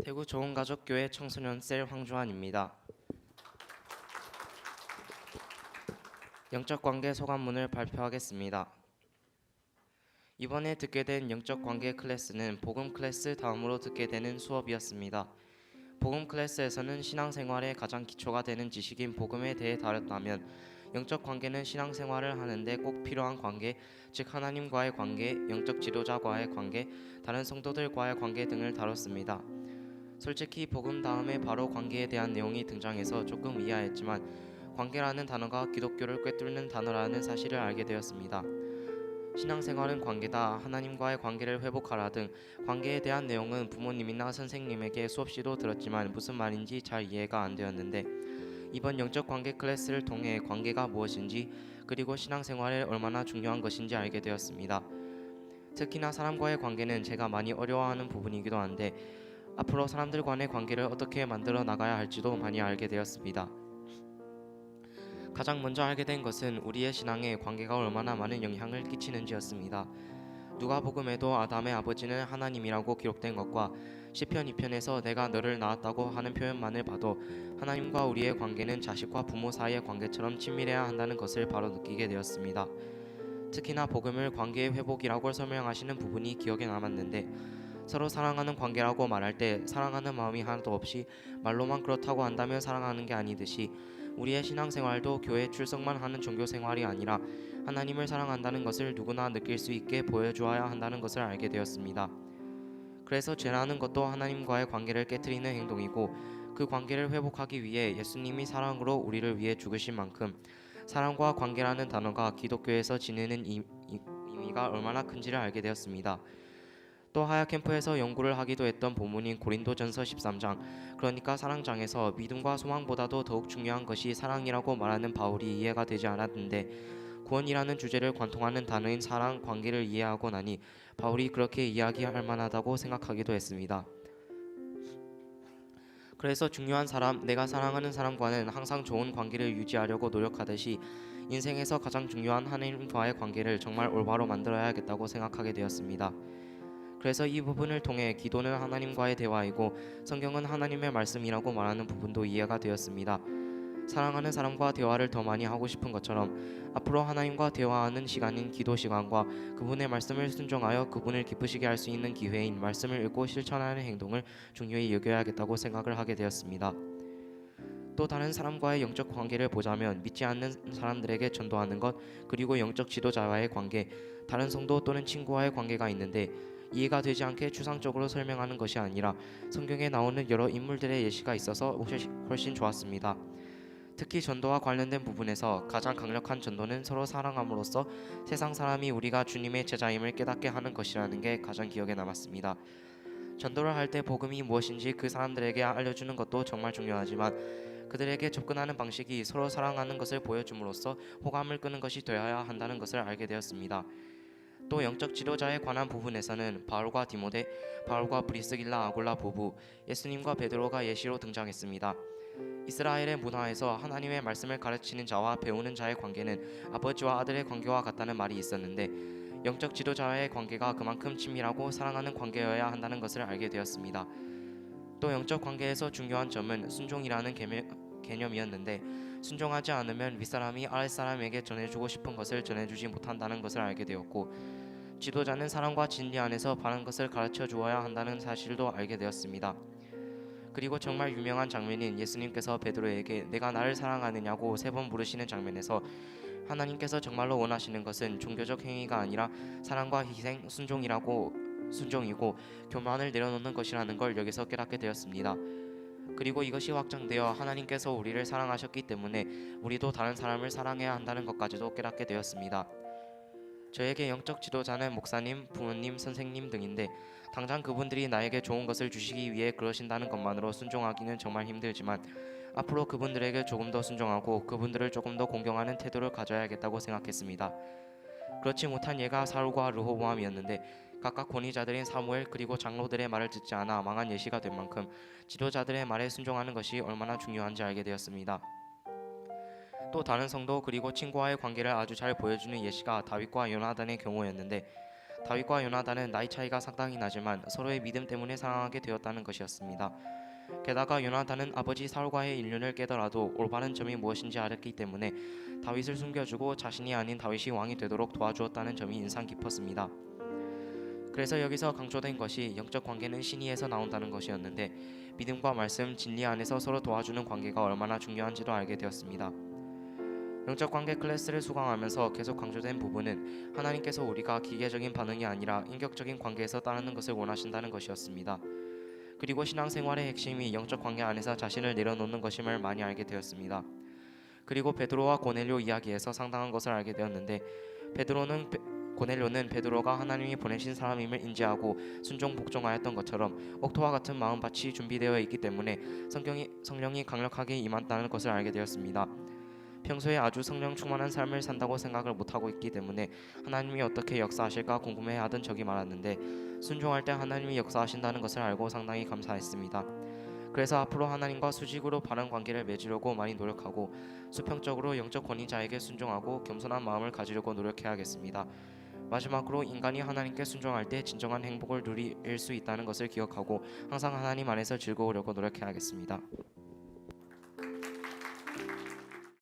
대구 좋은가족교회 청소년 셀 황주환입니다. 영적관계 소감문을 발표하겠습니다. 이번에 듣게 된 영적관계 클래스는 복음 클래스 다음으로 듣게 되는 수업이었습니다. 복음 클래스에서는 신앙생활의 가장 기초가 되는 지식인 복음에 대해 다뤘다면 영적관계는 신앙생활을 하는데 꼭 필요한 관계, 즉 하나님과의 관계, 영적 지도자와의 관계, 다른 성도들과의 관계 등을 다뤘습니다. 솔직히 복음 다음에 바로 관계에 대한 내용이 등장해서 조금 의아했지만 관계라는 단어가 기독교를 꿰뚫는 단어라는 사실을 알게 되었습니다. 신앙생활은 관계다, 하나님과의 관계를 회복하라 등 관계에 대한 내용은 부모님이나 선생님에게 수없이도 들었지만 무슨 말인지 잘 이해가 안 되었는데 이번 영적 관계 클래스를 통해 관계가 무엇인지 그리고 신앙생활에 얼마나 중요한 것인지 알게 되었습니다. 특히나 사람과의 관계는 제가 많이 어려워하는 부분이기도 한데 앞으로 사람들 간의 관계를 어떻게 만들어 나가야 할지도 많이 알게 되었습니다. 가장 먼저 알게 된 것은 우리의 신앙에 관계가 얼마나 많은 영향을 끼치는지였습니다. 누가복음에도 아담의 아버지는 하나님이라고 기록된 것과 시편 2편에서 내가 너를 낳았다고 하는 표현만을 봐도 하나님과 우리의 관계는 자식과 부모 사이의 관계처럼 친밀해야 한다는 것을 바로 느끼게 되었습니다. 특히나 복음을 관계의 회복이라고 설명하시는 부분이 기억에 남았는데 서로 사랑하는 관계라고 말할 때 사랑하는 마음이 하나도 없이 말로만 그렇다고 한다면 사랑하는 게 아니듯이 우리의 신앙생활도 교회 출석만 하는 종교생활이 아니라 하나님을 사랑한다는 것을 누구나 느낄 수 있게 보여주어야 한다는 것을 알게 되었습니다. 그래서 죄라는 것도 하나님과의 관계를 깨트리는 행동이고 그 관계를 회복하기 위해 예수님이 사랑으로 우리를 위해 죽으신 만큼 사랑과 관계라는 단어가 기독교에서 지니는 의미가 얼마나 큰지를 알게 되었습니다. 또 하야 캠프에서 연구를 하기도 했던 본문인 고린도전서 13장, 그러니까 사랑장에서 믿음과 소망보다도 더욱 중요한 것이 사랑이라고 말하는 바울이 이해가 되지 않았는데 구원이라는 주제를 관통하는 단어인 사랑, 관계를 이해하고 나니 바울이 그렇게 이야기할 만하다고 생각하기도 했습니다. 그래서 중요한 사람, 내가 사랑하는 사람과는 항상 좋은 관계를 유지하려고 노력하듯이 인생에서 가장 중요한 하나님과의 관계를 정말 올바로 만들어야겠다고 생각하게 되었습니다. 그래서 이 부분을 통해 기도는 하나님과의 대화이고 성경은 하나님의 말씀이라고 말하는 부분도 이해가 되었습니다. 사랑하는 사람과 대화를 더 많이 하고 싶은 것처럼 앞으로 하나님과 대화하는 시간인 기도 시간과 그분의 말씀을 순종하여 그분을 기쁘시게 할 수 있는 기회인 말씀을 읽고 실천하는 행동을 중요히 여겨야겠다고 생각을 하게 되었습니다. 또 다른 사람과의 영적 관계를 보자면 믿지 않는 사람들에게 전도하는 것, 그리고 영적 지도자와의 관계, 다른 성도 또는 친구와의 관계가 있는데 이해가 되지 않게 추상적으로 설명하는 것이 아니라 성경에 나오는 여러 인물들의 예시가 있어서 훨씬 좋았습니다. 특히 전도와 관련된 부분에서 가장 강력한 전도는 서로 사랑함으로써 세상 사람이 우리가 주님의 제자임을 깨닫게 하는 것이라는 게 가장 기억에 남았습니다. 전도를 할 때 복음이 무엇인지 그 사람들에게 알려주는 것도 정말 중요하지만 그들에게 접근하는 방식이 서로 사랑하는 것을 보여줌으로써 호감을 끄는 것이 되어야 한다는 것을 알게 되었습니다. 또 영적 지도자에 관한 부분에서는 바울과 디모데, 바울과 브리스길라 아굴라 부부, 예수님과 베드로가 예시로 등장했습니다. 이스라엘의 문화에서 하나님의 말씀을 가르치는 자와 배우는 자의 관계는 아버지와 아들의 관계와 같다는 말이 있었는데 영적 지도자와의 관계가 그만큼 친밀하고 사랑하는 관계여야 한다는 것을 알게 되었습니다. 또 영적 관계에서 중요한 점은 순종이라는 개념이었는데 순종하지 않으면 윗사람이 아랫사람에게 전해주고 싶은 것을 전해주지 못한다는 것을 알게 되었고 지도자는 사랑과 진리 안에서 바른 것을 가르쳐 주어야 한다는 사실도 알게 되었습니다. 그리고 정말 유명한 장면인 예수님께서 베드로에게 내가 나를 사랑하느냐고 3번 물으시는 장면에서 하나님께서 정말로 원하시는 것은 종교적 행위가 아니라 사랑과 희생, 순종이고 교만을 내려놓는 것이라는 걸 여기서 깨닫게 되었습니다. 그리고 이것이 확장되어 하나님께서 우리를 사랑하셨기 때문에 우리도 다른 사람을 사랑해야 한다는 것까지도 깨닫게 되었습니다. 저에게 영적 지도자는 목사님, 부모님, 선생님 등인데 당장 그분들이 나에게 좋은 것을 주시기 위해 그러신다는 것만으로 순종하기는 정말 힘들지만 앞으로 그분들에게 조금 더 순종하고 그분들을 조금 더 공경하는 태도를 가져야겠다고 생각했습니다. 그렇지 못한 예가 사울과 르호보암이었는데 각각 권위자들인 사무엘 그리고 장로들의 말을 듣지 않아 망한 예시가 된 만큼 지도자들의 말에 순종하는 것이 얼마나 중요한지 알게 되었습니다. 또 다른 성도 그리고 친구와의 관계를 아주 잘 보여주는 예시가 다윗과 요나단의 경우였는데 다윗과 요나단은 나이 차이가 상당히 나지만 서로의 믿음 때문에 사랑하게 되었다는 것이었습니다. 게다가 요나단은 아버지 사울과의 인륜을 깨더라도 올바른 점이 무엇인지 알았기 때문에 다윗을 숨겨주고 자신이 아닌 다윗이 왕이 되도록 도와주었다는 점이 인상 깊었습니다. 그래서 여기서 강조된 것이 영적 관계는 신의에서 나온다는 것이었는데 믿음과 말씀, 진리 안에서 서로 도와주는 관계가 얼마나 중요한지도 알게 되었습니다. 영적 관계 클래스를 수강하면서 계속 강조된 부분은 하나님께서 우리가 기계적인 반응이 아니라 인격적인 관계에서 따르는 것을 원하신다는 것이었습니다. 그리고 신앙생활의 핵심이 영적 관계 안에서 자신을 내려놓는 것임을 많이 알게 되었습니다. 그리고 베드로와 고넬료 이야기에서 상당한 것을 알게 되었는데 고넬료는 베드로가 하나님이 보내신 사람임을 인지하고 순종 복종하였던 것처럼 옥토와 같은 마음밭이 준비되어 있기 때문에 성령이 강력하게 임한다는 것을 알게 되었습니다. 평소에 아주 성령 충만한 삶을 산다고 생각을 못하고 있기 때문에 하나님이 어떻게 역사하실까 궁금해하던 적이 많았는데 순종할 때 하나님이 역사하신다는 것을 알고 상당히 감사했습니다. 그래서 앞으로 하나님과 수직으로 바른 관계를 맺으려고 많이 노력하고 수평적으로 영적 권위자에게 순종하고 겸손한 마음을 가지려고 노력해야겠습니다. 마지막으로 인간이 하나님께 순종할 때 진정한 행복을 누릴 수 있다는 것을 기억하고 항상 하나님 안에서 즐거우려고 노력해야겠습니다.